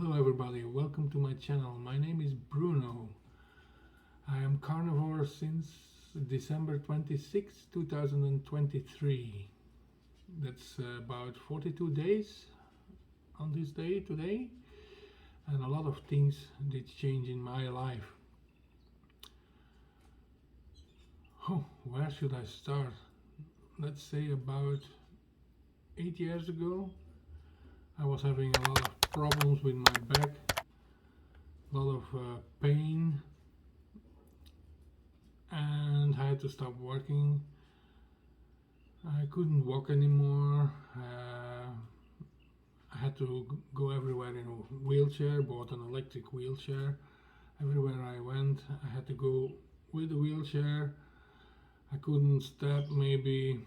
Hello everybody, welcome to my channel. My name is Bruno. I am carnivore since December 26, 2023. That's about 42 days on this day today, and a lot of things did change in my life. Oh, where should I start? Let's say about 8 years ago I was having a lot of problems with my back, a lot of pain, and I had to stop working. I couldn't walk anymore. I had to go everywhere in a wheelchair, bought an electric wheelchair. Everywhere I went, I had to go with a wheelchair. I couldn't step maybe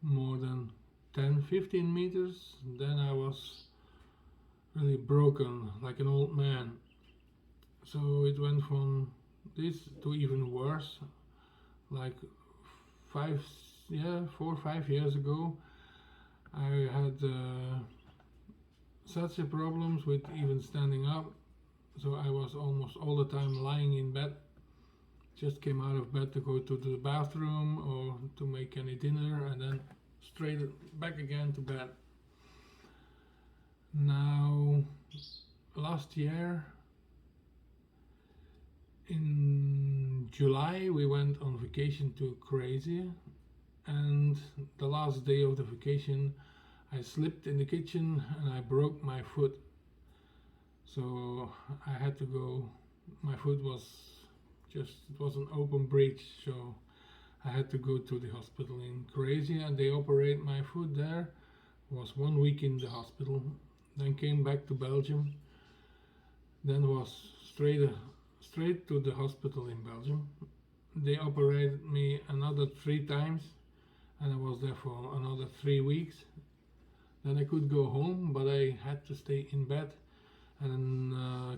more than 10-15 meters. Then I was really broken, like an old man. So it went from this to even worse. Like 4 or 5 years ago, I had such a problems with even standing up. So I was almost all the time lying in bed. Just came out of bed to go to the bathroom or to make any dinner, and then straight back again to bed. Now, last year in July we went on vacation to Croatia, and the last day of the vacation I slipped in the kitchen and I broke my foot. So I had to go, my foot was it was an open breach, so I had to go to the hospital in Croatia, and they operate my foot there. Was 1 week in the hospital, then came back to Belgium, then was straight to the hospital in Belgium. They operated me another 3 times, and I was there for another 3 weeks. Then I could go home, but I had to stay in bed, and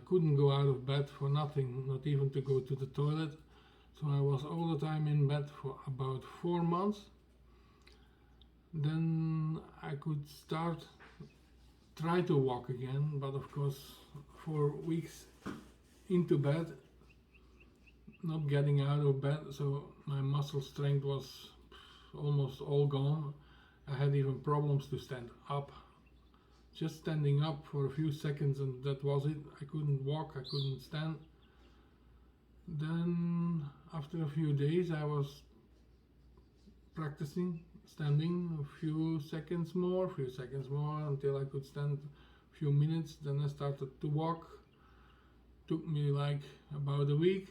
couldn't go out of bed for nothing, not even to go to the toilet. So I was all the time in bed for about 4 months. Then I could try to walk again, but of course 4 weeks into bed, not getting out of bed, so my muscle strength was almost all gone. I had even problems to stand up. Just standing up for a few seconds and that was it. I couldn't walk, I couldn't stand. Then after a few days I was practicing standing a few seconds more until I could stand a few minutes. Then I started to walk. Took me like about a week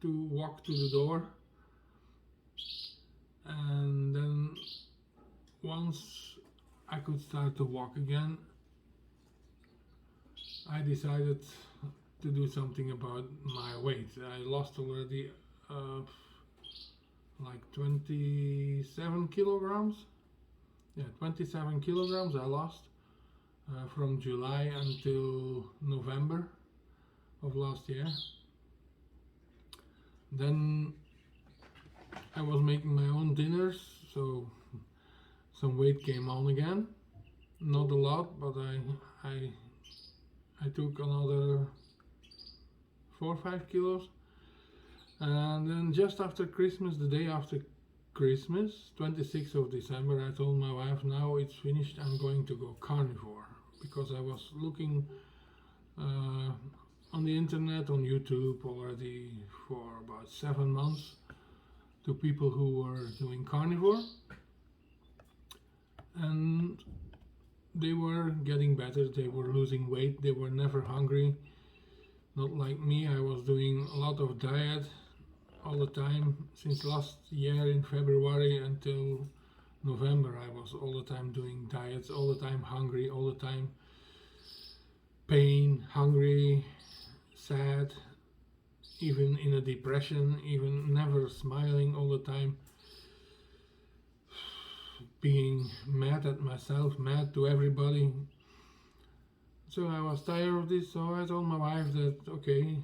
to walk to the door, and then once I could start to walk again, I decided to do something about my weight. I lost already like 27 kilograms. Yeah, 27 kilograms I lost from July until November of last year. Then I was making my own dinners, so some weight came on again. Not a lot, but I took another 4 or 5 kilos. And then just after Christmas, the day after Christmas, 26th of December, I told my wife, now it's finished, I'm going to go carnivore. Because I was looking on the internet, on YouTube already for about 7 months to people who were doing carnivore, and they were getting better, they were losing weight, they were never hungry. Not like me, I was doing a lot of diet all the time. Since last year in February until November I was all the time doing diets, all the time hungry, all the time pain, hungry, sad, even in a depression, even never smiling, all the time being mad at myself, mad to everybody. So I was tired of this, so I told my wife that, okay,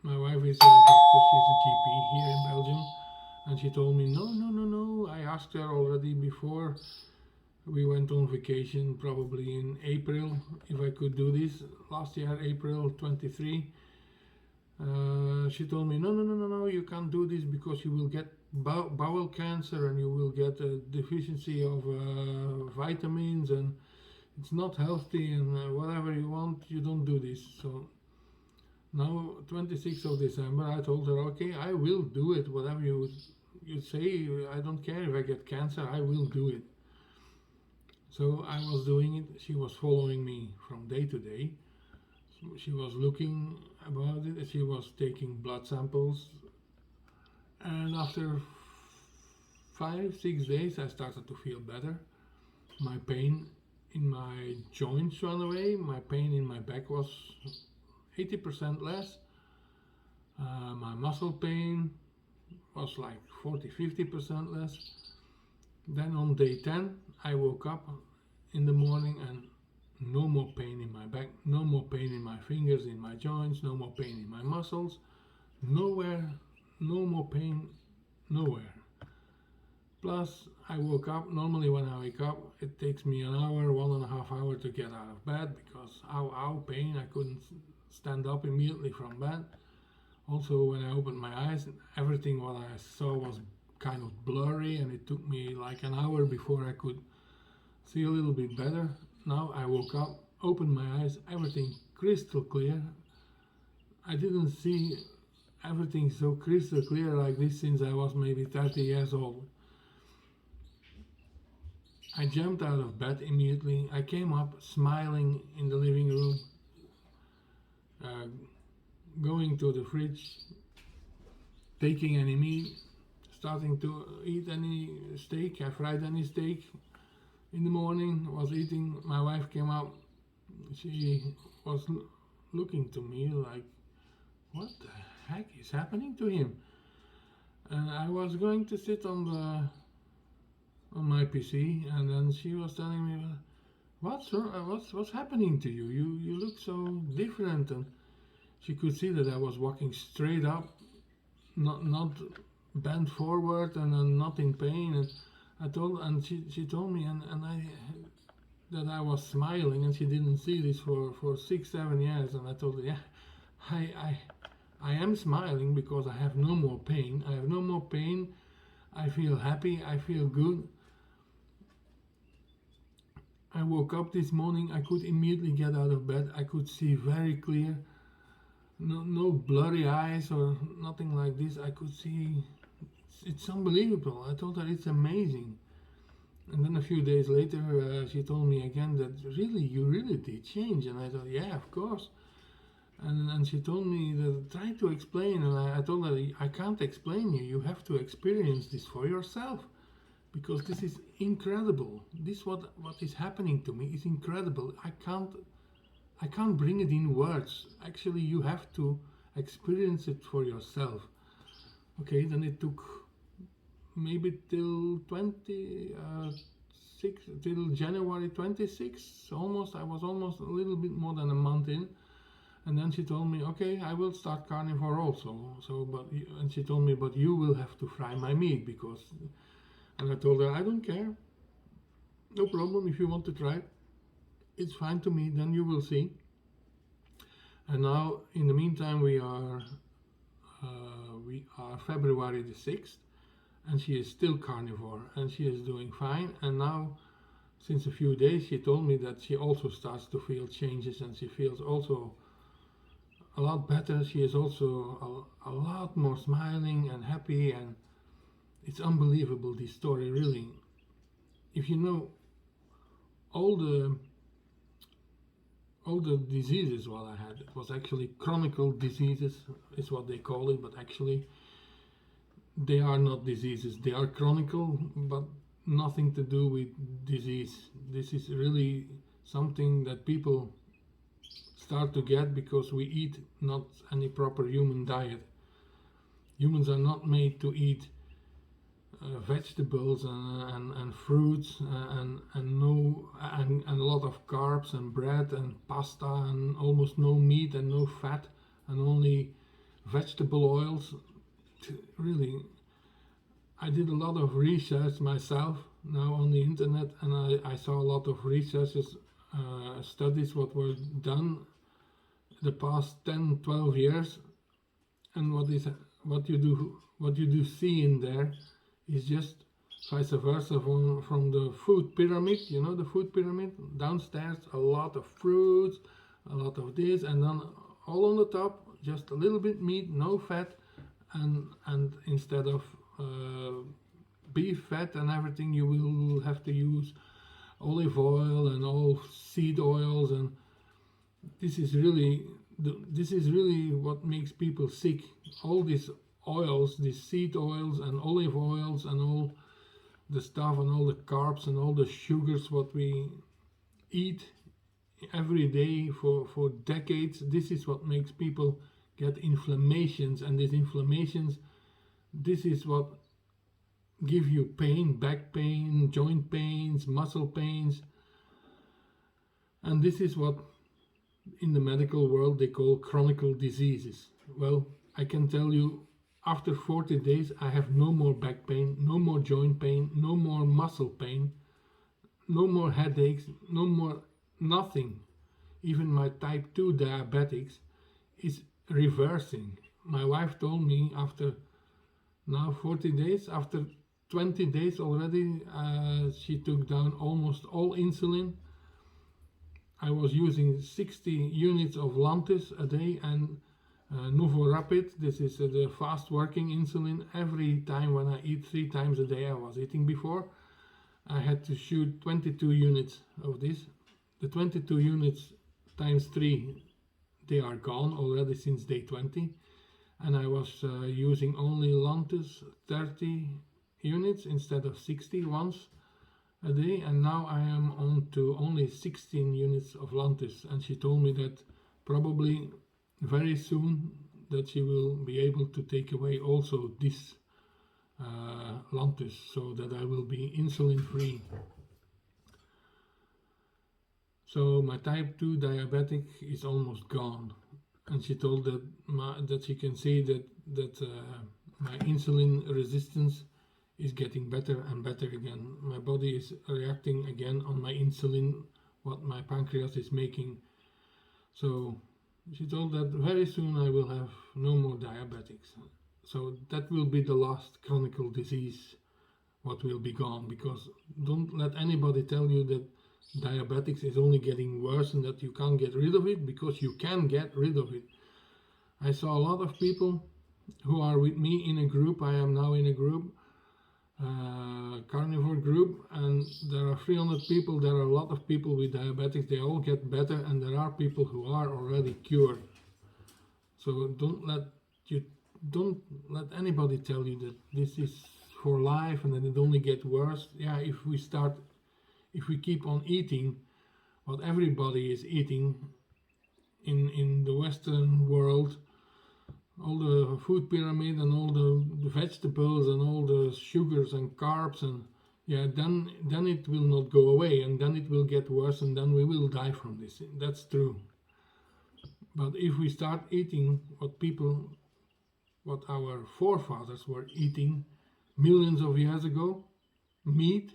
my wife is a doctor, she's a GP here in Belgium, and she told me, no, I asked her already before, We went on vacation probably in April, if I could do this. Last year, April 23. She told me, no, you can't do this because you will get bowel cancer and you will get a deficiency of vitamins and it's not healthy and whatever you want, you don't do this. So now, 26th of December, I told her, okay, I will do it, whatever you say, I don't care if I get cancer, I will do it. So I was doing it, she was following me from day to day. She was looking about it, she was taking blood samples, and after 5-6 days I started to feel better. My pain in my joints ran away, my pain in my back was 80% less, my muscle pain was like 40-50% less. Then on day 10 I woke up in the morning and no more pain in my back, no more pain in my fingers, in my joints, no more pain in my muscles, nowhere, no more pain, nowhere. Plus, I woke up, normally when I wake up, it takes me an hour, 1.5 hours to get out of bed because ow, pain, I couldn't stand up immediately from bed. Also, when I opened my eyes, everything what I saw was kind of blurry and it took me like an hour before I could see a little bit better. Now I woke up, opened my eyes, everything crystal clear. I didn't see everything so crystal clear like this since I was maybe 30 years old. I jumped out of bed immediately. I came up smiling in the living room, going to the fridge, taking any meat, starting to eat any steak. I fried any steak. In the morning, was eating. My wife came up. She was looking to me like, what the heck is happening to him? And I was going to sit on my PC, and then she was telling me, what's happening to you? You look so different. And she could see that I was walking straight up, not bent forward, and not in pain. And she told me, that I was smiling, and she didn't see this for 6-7 years. And I told her, yeah, I am smiling because I have no more pain. I have no more pain. I feel happy. I feel good. I woke up this morning. I could immediately get out of bed. I could see very clear. No blurry eyes or nothing like this. I could see. It's unbelievable. I told her it's amazing. And then a few days later, she told me again that you really did change. And I thought, yeah, of course. And she told me that try to explain. And I told her, I can't explain you. You have to experience this for yourself. Because this is incredible. This what is happening to me is incredible. I can't bring it in words. Actually, you have to experience it for yourself. Okay, then it took maybe till January 26th, almost. I was almost a little bit more than a month in, and then she told me, okay, I will start carnivore also. And she told me, but you will have to fry my meat because. And I told her, I don't care. No problem if you want to try it. It's fine to me, then you will see. And now, in the meantime, we are February the 6th, and she is still carnivore, and she is doing fine. And now, since a few days, she told me that she also starts to feel changes, and she feels also a lot better. She is also a lot more smiling and happy, and it's unbelievable, this story, really. If you know all the diseases what I had, it was actually chronic diseases is what they call it, but actually they are not diseases. They are chronic, but nothing to do with disease. This is really something that people start to get because we eat not any proper human diet. Humans are not made to eat vegetables and fruits and a lot of carbs and bread and pasta and almost no meat and no fat and only vegetable oils. Really, I did a lot of research myself now on the internet, and I saw a lot of researches, studies what were done the past 10, 12 years, and what you do see in there is just vice versa from the food pyramid. You know the food pyramid? Downstairs a lot of fruits, a lot of this, and then all on the top just a little bit meat, no fat, and instead of beef fat and everything, you will have to use olive oil and all seed oils, and this is really this is really what makes people sick. All these oils, these seed oils and olive oils and all the stuff and all the carbs and all the sugars what we eat every day for decades, this is what makes people get inflammations, and these inflammations, this is what give you pain, back pain, joint pains, muscle pains, and this is what in the medical world they call chronic diseases. Well, I can tell you, after 40 days I have no more back pain, no more joint pain, no more muscle pain, no more headaches, no more nothing. Even my type 2 diabetics is reversing. My wife told me after now 40 days, after 20 days already, she took down almost all insulin. I was using 60 units of Lantus a day and Novorapid. This is the fast working insulin. Every time when I eat 3 times a day, I was eating before, I had to shoot 22 units of this. The 22 units times 3, they are gone already since day 20. And I was using only Lantus 30 units instead of 60 once a day, and now I am on to only 16 units of Lantus, and she told me that probably very soon that she will be able to take away also this Lantus, so that I will be insulin free. So my type 2 diabetic is almost gone, and she told that she can see that my insulin resistance is getting better and better again. My body is reacting again on my insulin, what my pancreas is making. So she told that very soon I will have no more diabetics. So that will be the last chronic disease what will be gone, because don't let anybody tell you that diabetics is only getting worse and that you can't get rid of it, because you can get rid of it. I saw a lot of people who are with me in a group. I am now in a group, Carnivore group, and there are 300 people. There are a lot of people with diabetics. They all get better, and there are people who are already cured. So don't let anybody tell you that this is for life and that it only gets worse. Yeah, if we keep on eating what everybody is eating in the Western world, all the food pyramid and all the vegetables and all the sugars and carbs, and yeah, then it will not go away, and then it will get worse, and then we will die from this. That's true. But if we start eating what our forefathers were eating millions of years ago, meat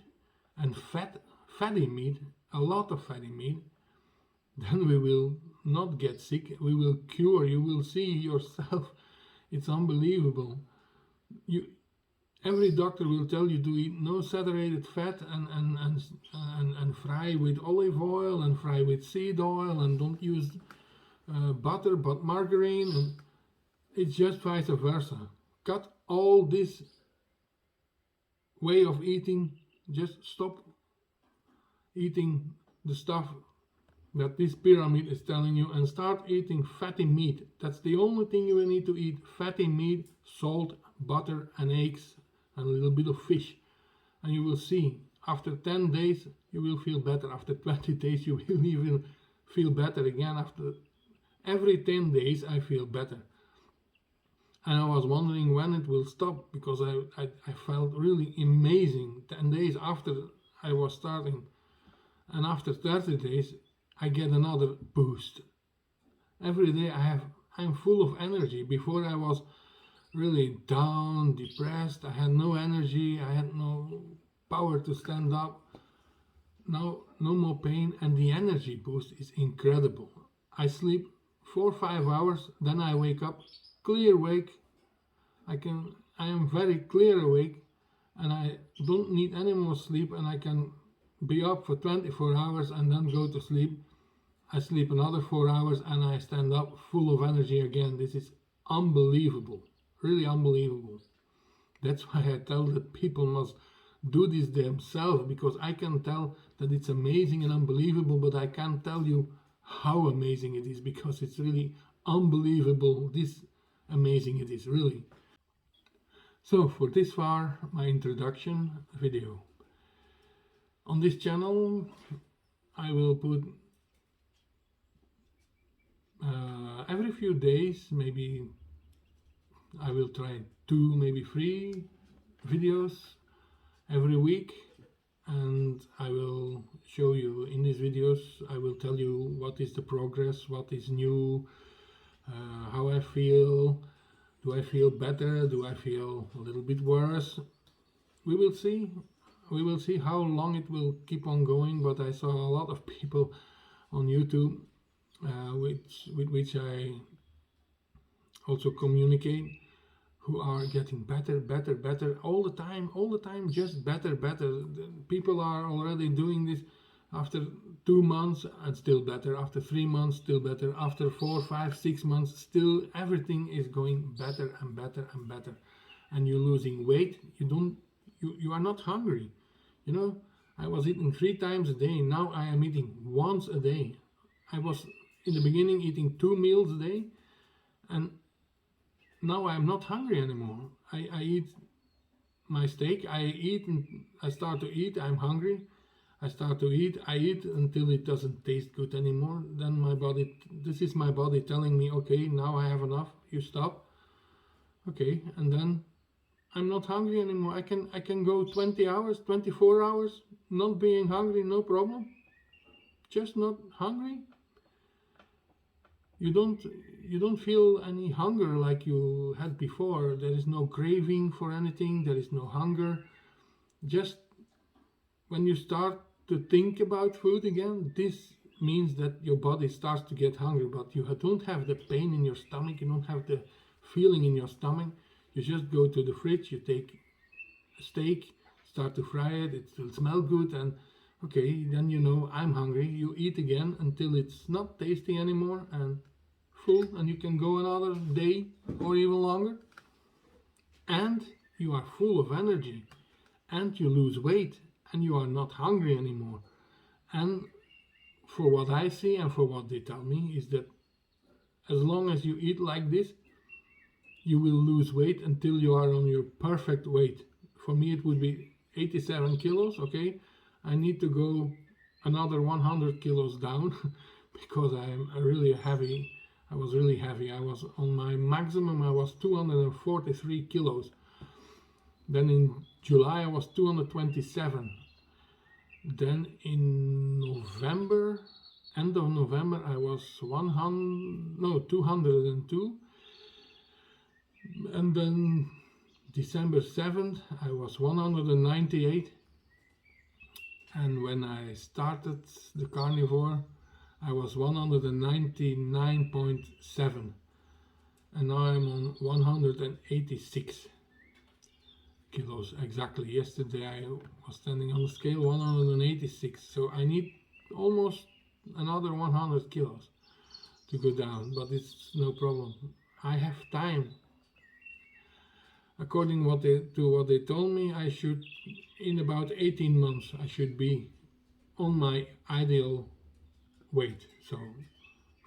and fatty meat, a lot of fatty meat, then we will not get sick. We will cure. You will see yourself. It's unbelievable. Every doctor will tell you to eat no saturated fat and fry with olive oil and fry with seed oil, and don't use butter but margarine, and it's just vice versa. Cut all this way of eating. Just stop eating the stuff that this pyramid is telling you and start eating fatty meat. That's the only thing you will need to eat: fatty meat, salt, butter and eggs and a little bit of fish. And you will see, after 10 days you will feel better. After 20 days you will even feel better again. After every 10 days I feel better. And I was wondering when it will stop, because I felt really amazing 10 days after I was starting. And after 30 days I get another boost. Every day I'm full of energy. Before I was really down, depressed, I had no energy, I had no power to stand up. Now no more pain, and the energy boost is incredible. I sleep 4 or 5 hours, then I wake up clear awake. I am very clear awake, and I don't need any more sleep, and I can be up for 24 hours and then go to sleep. I sleep another 4 hours and I stand up full of energy again. This is unbelievable, really unbelievable. That's why I tell that people must do this themselves, because I can tell that it's amazing and unbelievable, but I can't tell you how amazing it is, because it's really unbelievable. This amazing it is, really. So for this far, my introduction video. On this channel, I will put every few days, maybe I will try 2, maybe 3 videos every week, and I will show you in these videos. I will tell you what is the progress, what is new, how I feel. Do I feel better? Do I feel a little bit worse? We will see. We will see how long it will keep on going, but I saw a lot of people on YouTube with which I also communicate, who are getting better, better, better all the time, just better, better. People are already doing this after 2 months and still better, after 3 months still better, after 4, 5, 6 months still everything is going better and better and better. And you're losing weight, you are not hungry. You know, I was eating 3 times a day, now I am eating once a day. I was in the beginning eating 2 meals a day, and now I'm not hungry anymore. I eat my steak, I start to eat, I'm hungry. I start to eat, I eat until it doesn't taste good anymore. Then this is my body telling me, okay, now I have enough, you stop. Okay, and then I'm not hungry anymore. I can go 20 hours, 24 hours, not being hungry, no problem. Just not hungry. You don't feel any hunger like you had before. There is no craving for anything, there is no hunger. Just when you start to think about food again, this means that your body starts to get hungry, but you don't have the pain in your stomach, you don't have the feeling in your stomach. You just go to the fridge, you take a steak, start to fry it, it will smell good, and okay, then you know I'm hungry. You eat again until it's not tasty anymore and full, and you can go another day or even longer, and you are full of energy, and you lose weight, and you are not hungry anymore. And for what I see and for what they tell me is that as long as you eat like this, you will lose weight until you are on your perfect weight. For me it would be 87 kilos. Okay, I need to go another 100 kilos down because I am really heavy. I was really heavy. I was on my maximum, I was 243 kilos. Then in July I was 227. Then in November, end of November, I was 202. And then December 7th, I was 198. And when I started the carnivore, I was 199.7. And now I'm on 186 kilos exactly. Yesterday I was standing on the scale 186, so I need almost another 100 kilos to go down, but it's no problem. I have time. According to what they told me, I should, in about 18 months, I should be on my ideal weight. So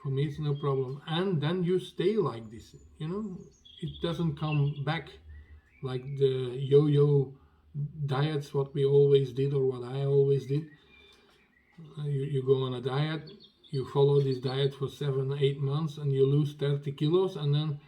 for me it's no problem. And then you stay like this, you know, it doesn't come back like the yo-yo diets, what we always did, or what I always did. You go on a diet, you follow this diet for 7-8 months, and you lose 30 kilos, and then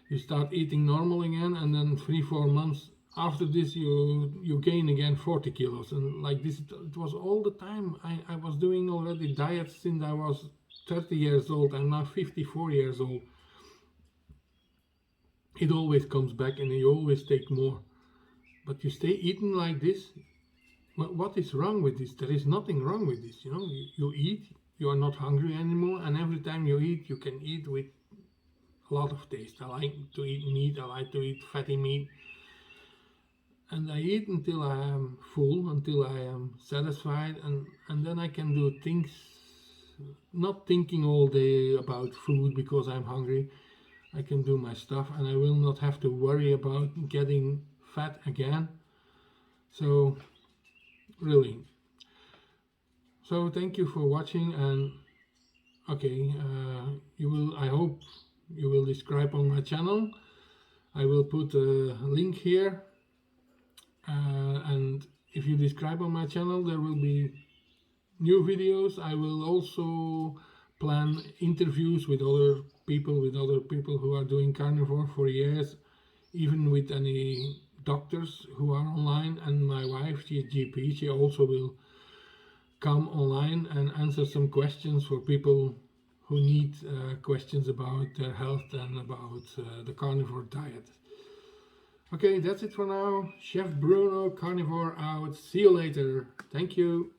you start eating normal again, and then 3-4 months after this you gain again 40 kilos, and like this it was all the time. I was doing already diets since I was 30 years old. I'm now 54 years old. It always comes back and you always take more, but you stay eating like this, what is wrong with this? There is nothing wrong with this. You eat, you are not hungry anymore, and every time you eat, you can eat with a lot of taste. I like to eat meat, I like to eat fatty meat, and I eat until I am full, until I am satisfied, and then I can do things, not thinking all day about food because I'm hungry. I can do my stuff, and I will not have to worry about getting fat again. So really, so thank you for watching, and okay, you will, I hope you will subscribe on my channel. I will put a link here, and if you subscribe on my channel, there will be new videos. I will also plan interviews with other people who are doing carnivore for years, even with any doctors who are online. And my wife, she is GP, she also will come online and answer some questions for people who need questions about their health and about the carnivore diet. Okay, that's it for now. Chef Bruno, Carnivore out. See you later. Thank you.